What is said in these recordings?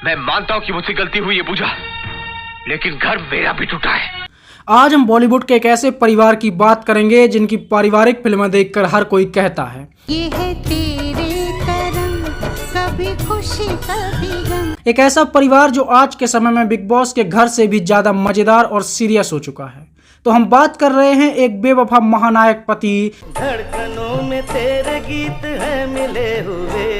मैं मानता हूँ कि मुझसे गलती हुई है पूजा, लेकिन घर मेरा भी टूटा है। आज हम बॉलीवुड के एक ऐसे परिवार की बात करेंगे जिनकी पारिवारिक फिल्में देखकर हर कोई कहता है ये है तेरे करम, कभी खुशी कभी गम। एक ऐसा परिवार जो आज के समय में बिग बॉस के घर से भी ज्यादा मजेदार और सीरियस हो चुका है। तो हम बात कर रहे हैं एक बेवफा महानायक पति, धड़कनों में तेरे गीत है मिले हुए,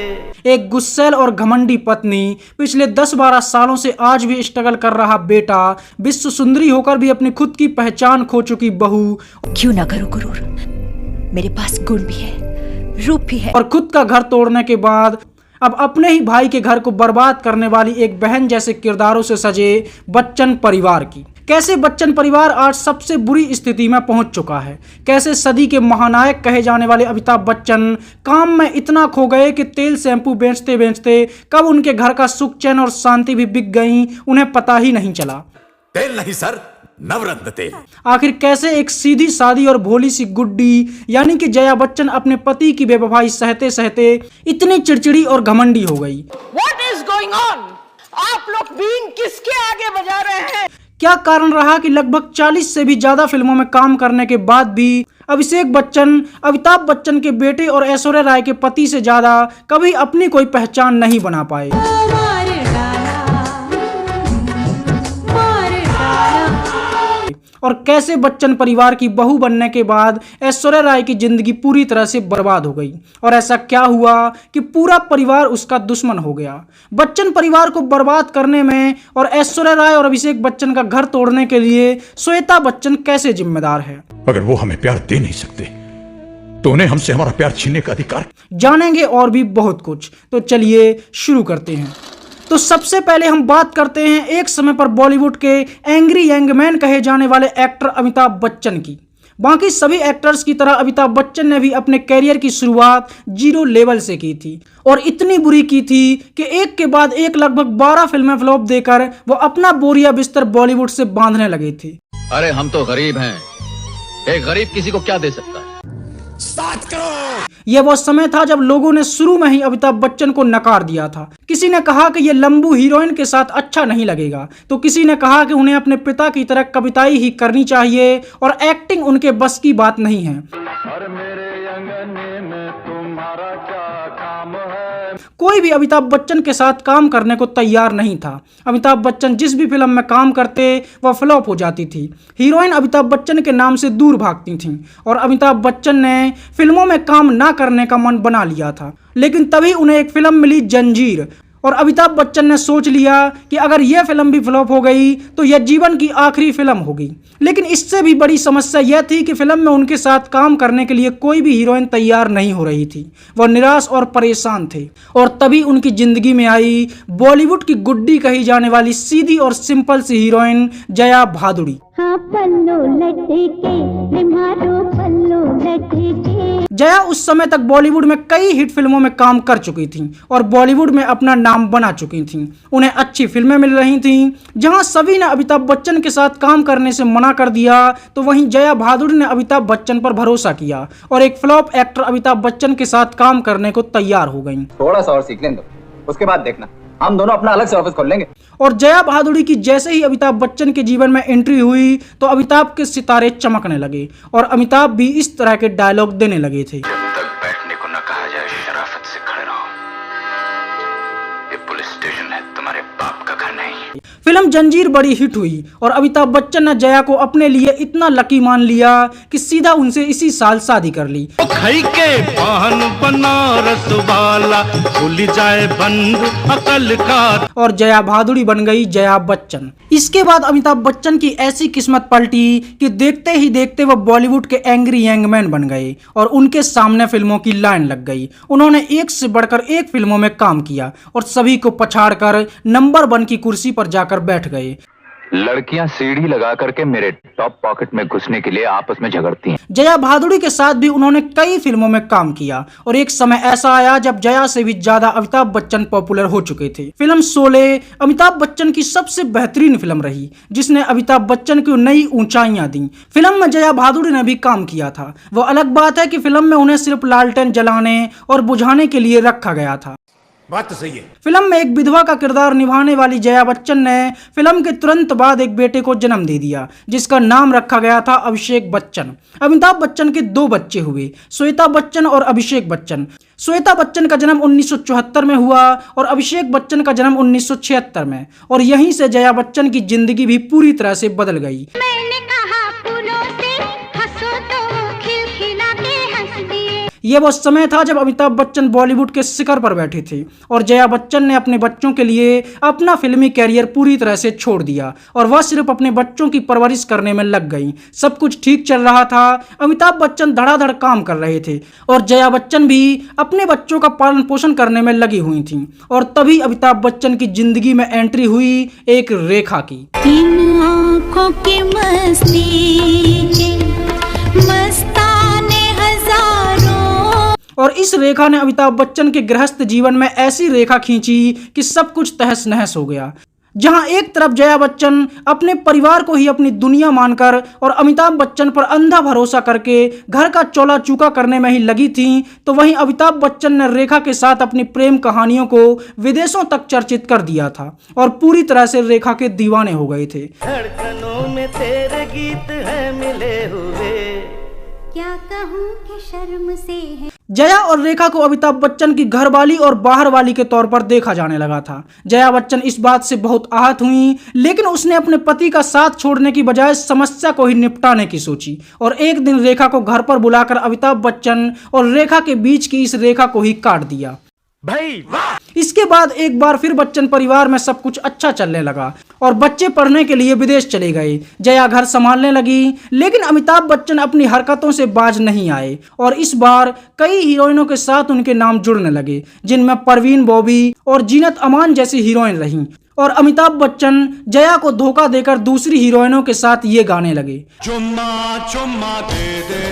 एक गुस्सैल और घमंडी पत्नी, पिछले 10-12 सालों से आज भी स्ट्रगल कर रहा बेटा, विश्व सुंदरी होकर भी अपनी खुद की पहचान खो चुकी बहू, क्यों ना करूं गुरूर, मेरे पास गुण भी है, रूप भी है, और खुद का घर तोड़ने के बाद अब अपने ही भाई के घर को बर्बाद करने वाली एक बहन जैसे किरदारों से सजे बच्चन परिवार की। कैसे बच्चन परिवार आज सबसे बुरी स्थिति में पहुंच चुका है। कैसे सदी के महानायक कहे जाने वाले अमिताभ बच्चन काम में इतना खो गए कि तेल शैम्पू बेचते बेचते कब उनके घर का सुख चैन और शांति भी बिक गई उन्हें पता ही नहीं चला। तेल नहीं सर, नवरत्न तेल। आखिर कैसे एक सीधी सादी और भोली सी गुड्डी यानी कि जया बच्चन अपने पति की बेवफाई सहते सहते इतनी चिड़चिड़ी और घमंडी हो गई। What is going on? आप लोग बीन किसके आगे बजा रहे हैं? क्या कारण रहा कि लगभग 40 से भी ज्यादा फिल्मों में काम करने के बाद भी अभिषेक बच्चन अमिताभ बच्चन के बेटे और ऐश्वर्या राय के पति से ज्यादा कभी अपनी कोई पहचान नहीं बना पाए। और कैसे बच्चन परिवार की बहू बनने के बाद ऐश्वर्या राय की जिंदगी पूरी तरह से बर्बाद हो गई और ऐसा क्या हुआ कि पूरा परिवार उसका दुश्मन हो गया। बच्चन परिवार को बर्बाद करने में और ऐश्वर्या राय और अभिषेक बच्चन का घर तोड़ने के लिए श्वेता बच्चन कैसे जिम्मेदार है। अगर वो हमें प्यार दे नहीं सकते तो उन्हें हमसे हमारा प्यार छीनने का अधिकार। जानेंगे और भी बहुत कुछ, तो चलिए शुरू करते हैं। तो सबसे पहले हम बात करते हैं एक समय पर बॉलीवुड के एंग्री यंग मैन कहे जाने वाले एक्टर अमिताभ बच्चन की। बाकी सभी एक्टर्स की तरह अमिताभ बच्चन ने भी अपने कैरियर की शुरुआत 0 लेवल से की थी और इतनी बुरी की थी कि एक के बाद एक लगभग 12 फिल्में फ्लॉप देकर वो अपना बोरिया बिस्तर बॉलीवुड से बांधने लगे थे। अरे हम तो गरीब हैं, एक गरीब किसी को क्या दे सकता है। 7 करोड़। यह वो समय था जब लोगों ने शुरू में ही अमिताभ बच्चन को नकार दिया था। किसी ने कहा कि यह लंबू हीरोइन के साथ अच्छा नहीं लगेगा, तो किसी ने कहा कि उन्हें अपने पिता की तरह कविताई ही करनी चाहिए और एक्टिंग उनके बस की बात नहीं है। और मेरे अंगने में तुम्हारा क्या काम है। कोई भी अमिताभ बच्चन के साथ काम करने को तैयार नहीं था। अमिताभ बच्चन जिस भी फिल्म में काम करते वह फ्लॉप हो जाती थी। हीरोइन अमिताभ बच्चन के नाम से दूर भागती थीं और अमिताभ बच्चन ने फिल्मों में काम ना करने का मन बना लिया था। लेकिन तभी उन्हें एक फिल्म मिली जंजीर और अमिताभ बच्चन ने सोच लिया कि अगर यह फिल्म भी फ्लॉप हो गई तो यह जीवन की आखिरी फिल्म होगी। लेकिन इससे भी बड़ी समस्या यह थी कि फिल्म में उनके साथ काम करने के लिए कोई भी हीरोइन तैयार नहीं हो रही थी। वह निराश और परेशान थे और तभी उनकी जिंदगी में आई बॉलीवुड की गुड्डी कही जाने वाली सीधी और सिंपल सी हीरोइन जया भादुड़ी। जया उस समय तक बॉलीवुड में कई हिट फिल्मों में काम कर चुकी थीं और बॉलीवुड में अपना नाम बना चुकी थीं। उन्हें अच्छी फिल्में मिल रही थीं। जहां सभी ने अमिताभ बच्चन के साथ काम करने से मना कर दिया, तो वहीं जया भादुड़ी ने अमिताभ बच्चन पर भरोसा किया और एक फ्लॉप एक्टर अमिताभ बच्चन के साथ काम करने को तैयार हो गईं। थोड़ा सा और सीख लें, उसके बाद देखना हम दोनों अपना अलग से ऑफिस खोल लेंगे। और जया भादुड़ी की जैसे ही अमिताभ बच्चन के जीवन में एंट्री हुई तो अमिताभ के सितारे चमकने लगे और अमिताभ भी इस तरह के डायलॉग देने लगे थे। जब तक बैठने को न कहा जाए शराफत से खड़े रहो। ये पुलिस स्टेशन है, तुम्हारे बाप का घर नहीं। फिल्म जंजीर बड़ी हिट हुई और अमिताभ बच्चन ने जया को अपने लिए इतना लकी मान लिया कि सीधा उनसे इसी साल शादी कर ली। खाई के पान बनारस वाला भूल जाए बंद अकल का, और जया भादुड़ी बन गई जया बच्चन। इसके बाद अमिताभ बच्चन की ऐसी किस्मत पलटी कि देखते ही देखते वह बॉलीवुड के एंग्री यंग मैन बन गए और उनके सामने फिल्मों की लाइन लग गई। उन्होंने एक से बढ़कर एक फिल्मों में काम किया और सभी को पछाड़कर नंबर 1 की कुर्सी पर जाकर बैठ गए। लड़कियां सीढ़ी लगा करके मेरे टॉप पॉकेट में घुसने के लिए आपस में झगड़ती हैं। जया भादुड़ी के साथ भी उन्होंने कई फिल्मों में काम किया और एक समय ऐसा आया जब जया से भी ज्यादा अमिताभ बच्चन पॉपुलर हो चुके थे। फिल्म शोले अमिताभ बच्चन की सबसे बेहतरीन फिल्म रही, जिसने अमिताभ बच्चन को नई ऊंचाइयां दी। फिल्म में जया भादुड़ी ने भी काम किया था। वो अलग बात है कि फिल्म में उन्हें सिर्फ लालटेन जलाने और बुझाने के लिए रखा गया था। बात तो सही है। फिल्म में एक विधवा का किरदार निभाने वाली जया बच्चन ने फिल्म के तुरंत बाद एक बेटे को जन्म दे दिया, जिसका नाम रखा गया था अभिषेक बच्चन। अमिताभ बच्चन के 2 बच्चे हुए, श्वेता बच्चन और अभिषेक बच्चन। श्वेता बच्चन का जन्म 1974 में हुआ और अभिषेक बच्चन का जन्म 1976 में, और यहीं से जया बच्चन की जिंदगी भी पूरी तरह से बदल गई। मैंने कहा फूलों से हंसो तो खिलखिलाते हंस दिए। ये वो समय था जब अमिताभ बच्चन बॉलीवुड के शिखर पर बैठे थे और जया बच्चन ने अपने बच्चों के लिए अपना फिल्मी कैरियर पूरी तरह से छोड़ दिया और वह सिर्फ अपने बच्चों की परवरिश करने में लग गई। सब कुछ ठीक चल रहा था, अमिताभ बच्चन धड़ाधड़ काम कर रहे थे और जया बच्चन भी अपने बच्चों का पालन पोषण करने में लगी हुई थी। और तभी अमिताभ बच्चन की जिंदगी में एंट्री हुई एक रेखा की। इन आँखों की मस्ती के मस्ताने हजारों। और इस रेखा ने अमिताभ बच्चन के गृहस्थ जीवन में ऐसी रेखा खींची कि सब कुछ तहस नहस हो गया। जहां एक तरफ जया बच्चन अपने परिवार को ही अपनी दुनिया मानकर और अमिताभ बच्चन पर अंधा भरोसा करके घर का चौला चूका करने में ही लगी थी, तो वहीं अमिताभ बच्चन ने रेखा के साथ अपनी प्रेम कहानियों को विदेशों तक चर्चित कर दिया था और पूरी तरह से रेखा के दीवाने हो गए थे। धड़कनों में तेरे गीत है मिले हुए, क्या कहूँ कि शर्म से है। जया और रेखा को अमिताभ बच्चन की घरवाली और बाहर वाली के तौर पर देखा जाने लगा था। जया बच्चन इस बात से बहुत आहत हुई, लेकिन उसने अपने पति का साथ छोड़ने की बजाय समस्या को ही निपटाने की सोची और एक दिन रेखा को घर पर बुलाकर अमिताभ बच्चन और रेखा के बीच की इस रेखा को ही काट दिया। भाई वाह! इसके बाद एक बार फिर बच्चन परिवार में सब कुछ अच्छा चलने लगा और बच्चे पढ़ने के लिए विदेश चले गए। जया घर संभालने लगी, लेकिन अमिताभ बच्चन अपनी हरकतों से बाज नहीं आए और इस बार कई हीरोइनों के साथ उनके नाम जुड़ने लगे, जिनमें परवीन बॉबी और जीनत अमान जैसी हीरोइन रहीं। और अमिताभ बच्चन जया को धोखा देकर दूसरी हीरोइनों के साथ ये गाने लगे। चुम्मा चुम्मा दे दे,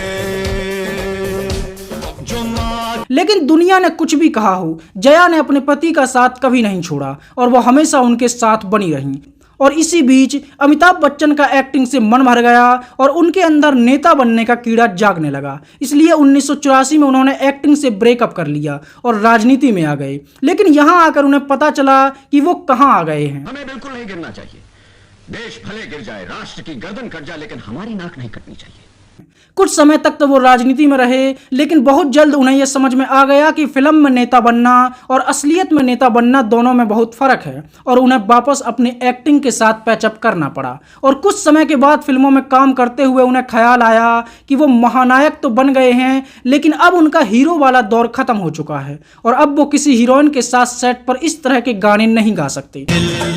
चुम्मा। लेकिन दुनिया ने कुछ भी कहा हो, जया ने अपने पति का साथ कभी नहीं छोड़ा और वो हमेशा उनके साथ बनी रही। और इसी बीच अमिताभ बच्चन का एक्टिंग से मन भर गया और उनके अंदर नेता बनने का कीड़ा जागने लगा। इसलिए 1984 में उन्होंने एक्टिंग से ब्रेकअप कर लिया और राजनीति में आ गए। लेकिन यहाँ आकर उन्हें पता चला कि वो कहाँ आ गए हैं। हमें बिल्कुल नहीं गिरना चाहिए। देश भले गिर जाए, राष्ट्र की गर्दन कट जाए, लेकिन हमारी नाक नहीं कटनी चाहिए। कुछ समय तक तो वो राजनीति में रहे, लेकिन बहुत जल्द उन्हें यह समझ में आ गया कि फिल्म में नेता बनना और असलियत में नेता बनना दोनों में बहुत फर्क है और उन्हें वापस अपनी एक्टिंग के साथ पैचअप करना पड़ा। और कुछ समय के बाद फिल्मों में काम करते हुए उन्हें ख्याल आया कि वो महानायक तो बन गए हैं, लेकिन अब उनका हीरो वाला दौर खत्म हो चुका है और अब वो किसी हीरोइन के साथ सेट पर इस तरह के गाने नहीं गा सकते।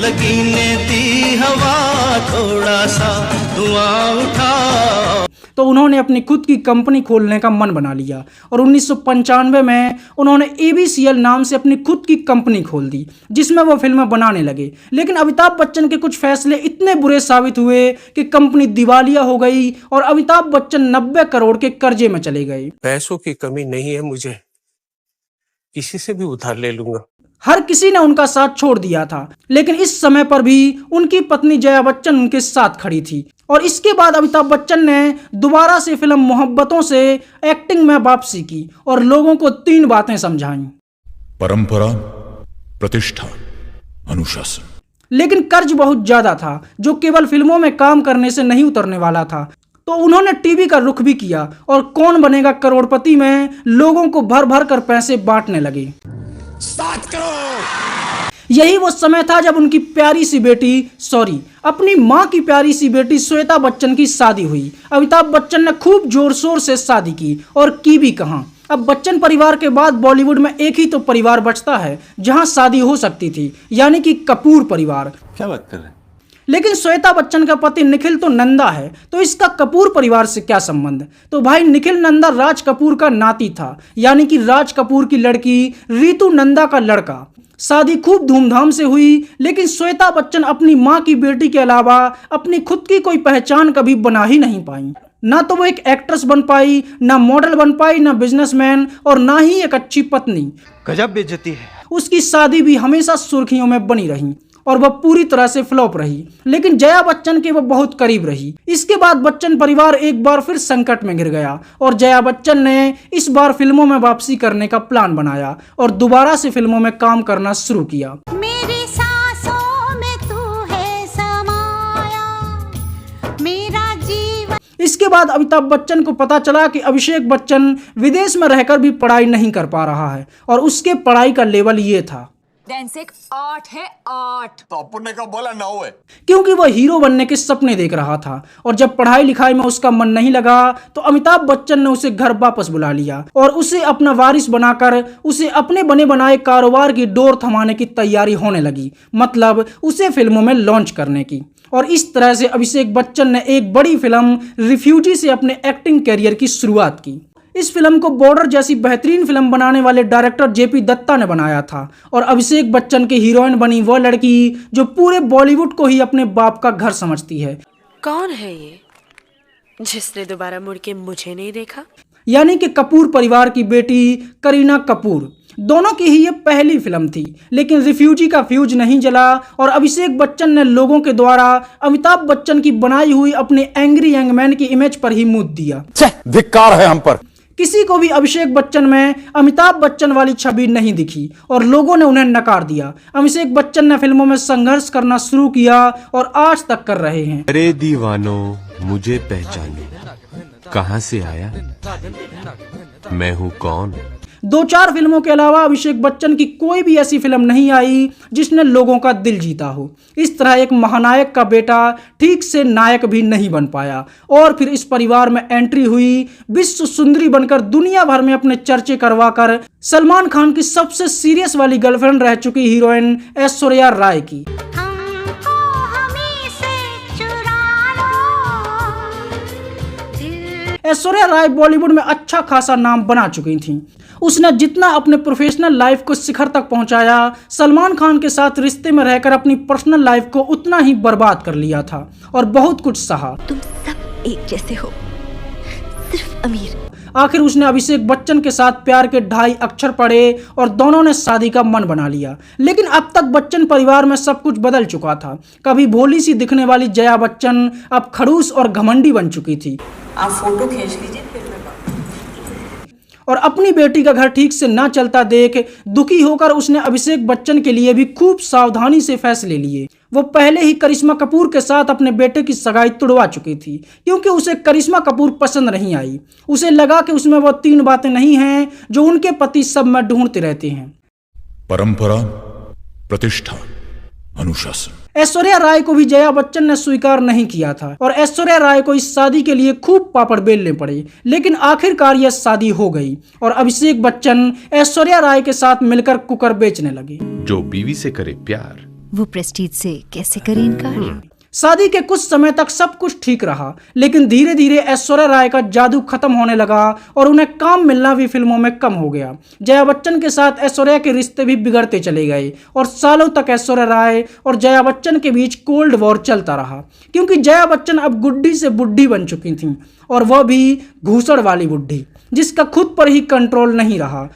लगी ने दी हवा थोड़ा सा धुआं उठा। तो उन्होंने अपनी खुद की कंपनी खोलने का मन बना लिया और 1995 में उन्होंने ABCL नाम से अपनी खुद की कंपनी खोल दी, जिसमें वो फिल्में बनाने लगे। लेकिन अमिताभ बच्चन के कुछ फैसले इतने बुरे साबित हुए कि कंपनी दिवालिया हो गई और अमिताभ बच्चन 90 करोड़ के कर्जे में चले गए। पैसों की कमी नहीं है मुझे, किसी से भी उधार ले लूंगा। हर किसी ने उनका साथ छोड़ दिया था, लेकिन इस समय पर भी उनकी पत्नी जया बच्चन उनके साथ खड़ी थी। और इसके बाद अमिताभ बच्चन ने दोबारा से फिल्म मोहब्बतों से एक्टिंग में वापसी की और लोगों को 3 बातें समझाईं। परंपरा, प्रतिष्ठा, अनुशासन। लेकिन कर्ज बहुत ज्यादा था जो केवल फिल्मों में काम करने से नहीं उतरने वाला था, तो उन्होंने टीवी का रुख भी किया और कौन बनेगा करोड़पति में लोगों को भर भर कर पैसे बांटने लगे। 7 करोड़। यही वो समय था जब उनकी प्यारी सी बेटी, अपनी माँ की प्यारी सी बेटी श्वेता बच्चन की शादी हुई। अमिताभ बच्चन ने खूब जोर शोर से शादी की और की भी कहाँ। अब बच्चन परिवार के बाद बॉलीवुड में एक ही तो परिवार बचता है जहां शादी हो सकती थी, यानी कि कपूर परिवार। क्या बात कर रहे हैं? लेकिन श्वेता बच्चन का पति निखिल तो नंदा है, तो इसका कपूर परिवार से क्या संबंध? तो भाई निखिल नंदा राज कपूर का नाती था, यानी कि राज कपूर की लड़की रीतू नंदा का लड़का। शादी खूब धूमधाम से हुई, लेकिन श्वेता बच्चन अपनी माँ की बेटी के अलावा अपनी खुद की कोई पहचान कभी बना ही नहीं पाई। ना तो वो एक एक्ट्रेस बन पाई, ना मॉडल बन पाई, ना बिजनेसमैन, और ना ही एक अच्छी पत्नी। गजब बेइज्जती है। उसकी शादी भी हमेशा सुर्खियों में बनी रही और वह पूरी तरह से फ्लॉप रही, लेकिन जया बच्चन के वह बहुत करीब रही। इसके बाद बच्चन परिवार एक बार फिर संकट में गिर गया और जया बच्चन ने इस बार फिल्मों में वापसी करने का प्लान बनाया और दोबारा से फिल्मों में काम करना शुरू किया। मेरी सांसों में तू है समाया, मेरा जीवन। इसके बाद अमिताभ बच्चन को पता चला कि अभिषेक बच्चन विदेश में रहकर भी पढ़ाई नहीं कर पा रहा है और उसके पढ़ाई का लेवल ये था, 8 है 8। तो अपुन ने कहा बोला 9 है, क्योंकि वह हीरो बनने के सपने देख रहा था। और जब पढ़ाई लिखाई में उसका मन नहीं लगा तो अमिताभ बच्चन ने उसे घर वापस बुला लिया और उसे अपना वारिस बनाकर उसे अपने बने बनाए कारोबार की डोर थमाने की तैयारी होने लगी, मतलब उसे फिल्मों में लॉन्च करने की। और इस तरह से अभिषेक बच्चन ने एक बड़ी फिल्म रिफ्यूजी से अपने एक्टिंग करियर की शुरुआत की। इस फिल्म को बॉर्डर जैसी बेहतरीन फिल्म बनाने वाले डायरेक्टर जेपी दत्ता ने बनाया था और अभिषेक बच्चन की हीरोइन बनी वो लड़की जो पूरे बॉलीवुड को ही अपने बाप का घर समझती है। कौन है ये जिसने दोबारा मुड़ के मुझे नहीं देखा? यानी कि कपूर परिवार की बेटी करीना कपूर। दोनों की ही ये पहली फिल्म थी, लेकिन रिफ्यूजी का फ्यूज नहीं जला और अभिषेक बच्चन ने लोगों के द्वारा अमिताभ बच्चन की बनाई हुई अपने एंग्री यंग मैन की इमेज पर ही मुँह दिया। धिक्कार है हम पर। किसी को भी अभिषेक बच्चन में अमिताभ बच्चन वाली छवि नहीं दिखी और लोगों ने उन्हें नकार दिया। अभिषेक बच्चन ने फिल्मों में संघर्ष करना शुरू किया और आज तक कर रहे हैं। अरे दीवानो मुझे पहचानो, कहां से आया, मैं हूं कौन। 2-4 फिल्मों के अलावा अभिषेक बच्चन की कोई भी ऐसी फिल्म नहीं आई जिसने लोगों का दिल जीता हो। इस तरह एक महानायक का बेटा ठीक से नायक भी नहीं बन पाया और फिर इस परिवार में एंट्री हुई विश्व सुंदरी बनकर दुनिया भर में अपने चर्चे करवाकर सलमान खान की सबसे सीरियस वाली गर्लफ्रेंड रह चुकी हीरोइन ऐश्वर्या राय की। ऐश्वर्या राय बॉलीवुड में अच्छा खासा नाम बना चुकी थी। उसने जितना अपने प्रोफेशनल लाइफ को शिखर तक पहुंचाया, सलमान खान के साथ रिश्ते में रहकर अपनी पर्सनल लाइफ को उतना ही बर्बाद कर लिया था और बहुत कुछ सहा। तुम सब एक जैसे हो, सिर्फ अमीर। आखिर उसने अभिषेक बच्चन के साथ प्यार के 2.5 अक्षर पढ़े और दोनों ने शादी का मन बना लिया। लेकिन अब तक बच्चन परिवार में सब कुछ बदल चुका था। कभी भोली सी दिखने वाली जया बच्चन अब खड़ूस और घमंडी बन चुकी थी। आप फोटो खींच लीजिए फिर मैं और अपनी बेटी का घर ठीक से ना चलता देख दुखी होकर उसने अभिषेक बच्चन के लिए भी खूब सावधानी से फैसले लिए। वो पहले ही करिश्मा कपूर के साथ अपने बेटे की सगाई तुड़वा चुकी थी क्योंकि उसे करिश्मा कपूर पसंद नहीं आई। उसे लगा कि उसमें वो 3 बातें नहीं हैं जो उनके पति सब में ढूंढते रहते हैं: परंपरा, प्रतिष्ठा, अनुशासन। ऐश्वर्या राय को भी जया बच्चन ने स्वीकार नहीं किया था और ऐश्वर्या राय को इस शादी के लिए खूब पापड़ बेलने पड़े, लेकिन आखिरकार यह शादी हो गई और अभिषेक बच्चन ऐश्वर्या राय के साथ मिलकर कुकर बेचने लगे। जो बीवी से करे प्यार, वो प्रेस्टीज से कैसे करे इनकार। शादी के कुछ समय तक सब कुछ ठीक रहा, लेकिन धीरे धीरे ऐश्वर्या राय का जादू खत्म होने लगा और उन्हें काम मिलना भी फिल्मों में कम हो गया। जया बच्चन के साथ ऐश्वर्या के रिश्ते भी बिगड़ते चले गए और सालों तक ऐश्वर्या राय और जया बच्चन के बीच कोल्ड वॉर चलता रहा, क्योंकि जया बच्चन अब गुड्डी से बुड्ढी बन चुकी थी और वह भी घूसड़ वाली बुड्ढी जिसका खुद पर ही कंट्रोल नहीं रहा।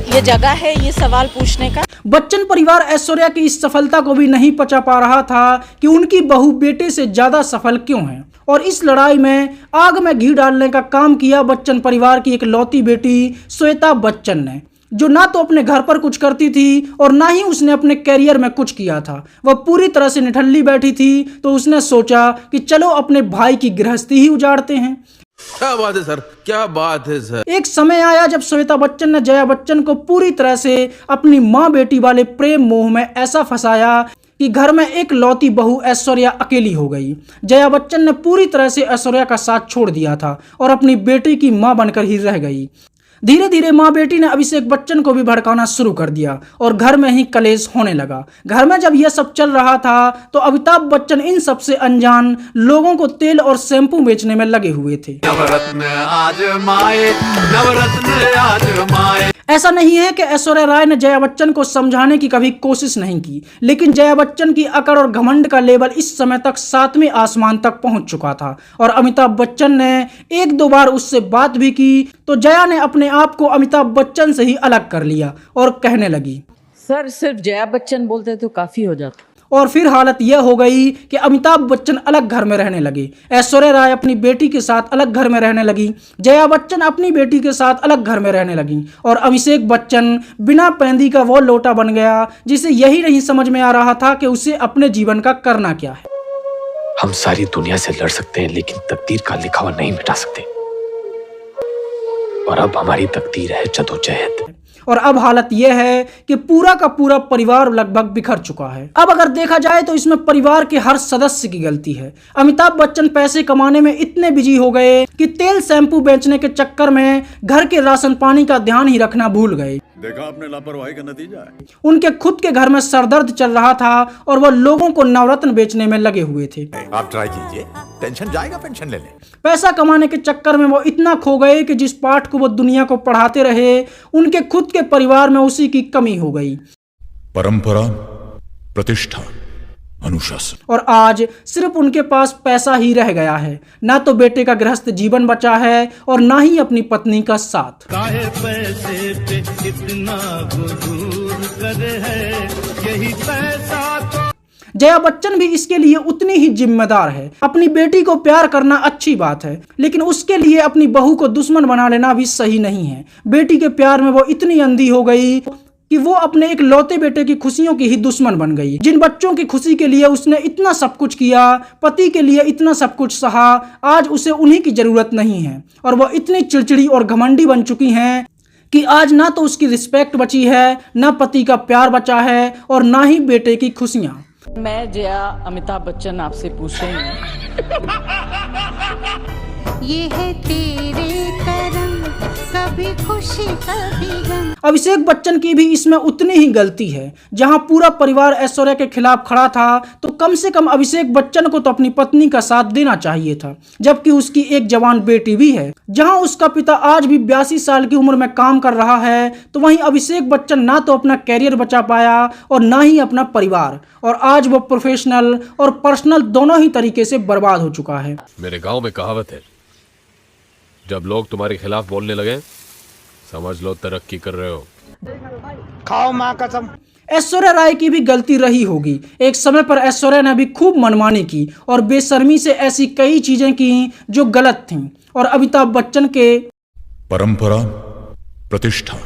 ये जगह है ये सवाल पूछने का। बच्चन परिवार ऐश्वर्या की इस सफलता को भी नहीं पचा पा रहा था कि उनकी बहू बेटे से ज्यादा सफल क्यों है, और इस लड़ाई में आग में घी डालने का काम किया बच्चन परिवार की एक लौती बेटी श्वेता बच्चन ने, जो ना तो अपने घर पर कुछ करती थी और ना ही उसने अपने कैरियर में कुछ किया था। वह पूरी तरह से निठल्ली बैठी थी, तो उसने सोचा कि चलो अपने भाई की गृहस्थी ही उजाड़ते हैं। क्या बात है सर, क्या बात है सर। एक समय आया जब श्वेता बच्चन ने जया बच्चन को पूरी तरह से अपनी माँ बेटी वाले प्रेम मोह में ऐसा फंसाया कि घर में एक लौती बहू ऐश्वर्या अकेली हो गई। जया बच्चन ने पूरी तरह से ऐश्वर्या का साथ छोड़ दिया था और अपनी बेटी की माँ बनकर ही रह गई। धीरे धीरे माँ बेटी ने अभिषेक बच्चन को भी भड़काना शुरू कर दिया और घर में ही कलेश होने लगा। घर में जब यह सब चल रहा था तो अमिताभ बच्चन इन सब से अनजान लोगों को तेल और शैम्पू बेचने में लगे हुए थे। नवरत्न आजमाए, नवरत्न आजमाए। ऐसा नहीं है कि ऐश्वर्या राय ने जया बच्चन को समझाने की कभी कोशिश नहीं की, लेकिन जया बच्चन की अकड़ और घमंड का लेवल इस समय तक 7वें आसमान तक पहुंच चुका था और अमिताभ बच्चन ने 1-2 बार उससे बात भी की तो जया ने अपने आप को अमिताभ बच्चन से ही अलग कर लिया और कहने लगी, सर सिर्फ जया बच्चन बोलते तो काफी हो जाता। और फिर हालत यह हो गई कि अमिताभ बच्चन अलग घर में रहने लगे, ऐश्वर्या राय अपनी बेटी के साथ अलग घर में रहने लगी, जया बच्चन अपनी बेटी के साथ अलग घर में रहने लगी और अभिषेक बच्चन बिना पैंदी का वो लोटा बन गया जिसे यही नहीं समझ में आ रहा था कि उसे अपने जीवन का करना क्या है। हम सारी दुनिया से लड़ सकते हैं लेकिन तकदीर का लिखा हुआ नहीं मिटा सकते, और अब हमारी तकदीर है जदोजहद। और अब हालत यह है कि पूरा का पूरा परिवार लगभग बिखर चुका है। अब अगर देखा जाए तो इसमें परिवार के हर सदस्य की गलती है। अमिताभ बच्चन पैसे कमाने में इतने बिजी हो गए कि तेल शैम्पू बेचने के चक्कर में घर के राशन पानी का ध्यान ही रखना भूल गए। देखा आपने लापरवाही का नतीजा है। उनके खुद के घर में सरदर्द चल रहा था और वह लोगों को नवरत्न बेचने में लगे हुए थे। आप ट्राई कीजिए, टेंशन जाएगा, पेंशन ले लें। पैसा कमाने के चक्कर में वो इतना खो गए कि जिस पाठ को वो दुनिया को पढ़ाते रहे उनके खुद के परिवार में उसी की कमी हो गई। परंपरा, प्रतिष्ठा, अनुशासन। और आज सिर्फ उनके पास पैसा ही रह गया है, ना तो बेटे का गृहस्थ जीवन बचा है और ना ही अपनी पत्नी का साथ। काहे पैसे पे इतना गुरूर करे है, यही पैसा तो। जया बच्चन भी इसके लिए उतनी ही जिम्मेदार है। अपनी बेटी को प्यार करना अच्छी बात है, लेकिन उसके लिए अपनी बहू को दुश्मन बना लेना भी सही नहीं है। बेटी के प्यार में वो इतनी अंधी हो गई कि वो अपने एक लौते बेटे की खुशियों की ही दुश्मन बन गई। जिन बच्चों की खुशी के लिए उसने इतना सब कुछ किया, पति के लिए इतना सब कुछ सहा, आज उसे उन्हीं की जरूरत नहीं है और वो इतनी चिड़चिड़ी और घमंडी बन चुकी हैं कि आज ना तो उसकी रिस्पेक्ट बची है, ना पति का प्यार बचा है और ना ही बेटे की खुशियां। मैं जया अमिताभ बच्चन आपसे पूछ रही हूँ, ये है तेरे करम, कभी खुशी कभी गम। अभिषेक बच्चन की भी इसमें उतनी ही गलती है। जहां पूरा परिवार ऐश्वर्या के खिलाफ खड़ा था तो कम से कम अभिषेक बच्चन को तो अपनी पत्नी का साथ देना चाहिए था, जबकि उसकी एक जवान बेटी भी है। जहां उसका पिता आज भी 82 साल की उम्र में काम कर रहा है, तो वहीं अभिषेक बच्चन ना तो अपना कैरियर बचा पाया और ना ही अपना परिवार, और आज वो प्रोफेशनल और पर्सनल दोनों ही तरीके से बर्बाद हो चुका है। मेरे गांव में कहावत है, जब लोग तुम्हारे खिलाफ बोलने लगे समझ लो तरक्की कर रहे हो। खाओ मां कसम। ऐश्वर्या राय की भी गलती रही होगी। एक समय पर ऐश्वर्या ने भी खूब मनमानी की और बेशर्मी से ऐसी कई चीजें की जो गलत थीं, और अमिताभ बच्चन के परंपरा, प्रतिष्ठा,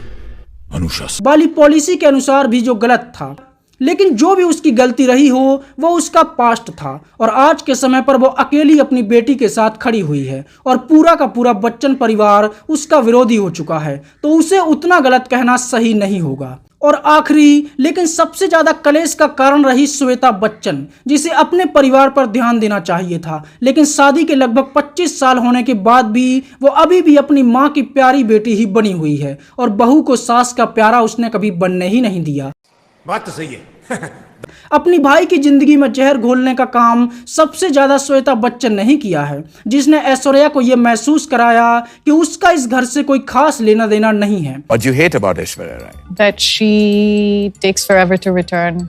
अनुशासन वाली पॉलिसी के अनुसार भी जो गलत था। लेकिन जो भी उसकी गलती रही हो वो उसका पास्ट था, और आज के समय पर वो अकेली अपनी बेटी के साथ खड़ी हुई है और पूरा का पूरा बच्चन परिवार उसका विरोधी हो चुका है, तो उसे उतना गलत कहना सही नहीं होगा। और आखिरी लेकिन सबसे ज्यादा कलेश का कारण रही श्वेता बच्चन, जिसे अपने परिवार पर ध्यान देना चाहिए था, लेकिन शादी के लगभग 25 साल होने के बाद भी वो अभी भी अपनी माँ की प्यारी बेटी ही बनी हुई है और बहू को सास का प्यारा उसने कभी बनने ही नहीं दिया। बात तो सही है। अपनी भाई की जिंदगी में जहर घोलने का काम सबसे ज्यादा श्वेता बच्चन ने ही किया है, जिसने ऐश्वर्या को यह महसूस कराया कि उसका इस घर से कोई खास लेना देना नहीं है। What you hate about Aishwarya Rai? That she takes forever to return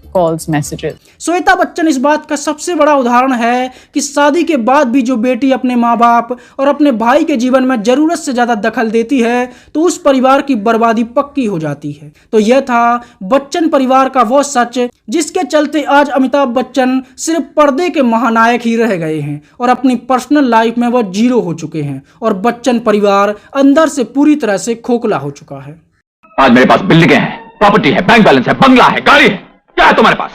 calls, messages. Shweta Bachchan इस बात का सबसे बड़ा उदाहरण है कि शादी के बाद भी जो बेटी अपने माँ बाप और अपने भाई के जीवन में जरूरत से ज्यादा दखल देती है तो उस परिवार की बर्बादी पक्की हो जाती है। तो यह था बच्चन परिवार का वो सच जिसके चलते आज अमिताभ बच्चन सिर्फ पर्दे के महानायक ही रह गए हैं और अपनी पर्सनल लाइफ में वो जीरो हो चुके हैं, और बच्चन परिवार अंदर से पूरी तरह से खोखला हो चुका है। आज मेरे पास बिल्डिंगें हैं, प्रॉपर्टी है, बैंक बैलेंस है, बंगला है, गाड़ी है, क्या है तुम्हारे पास?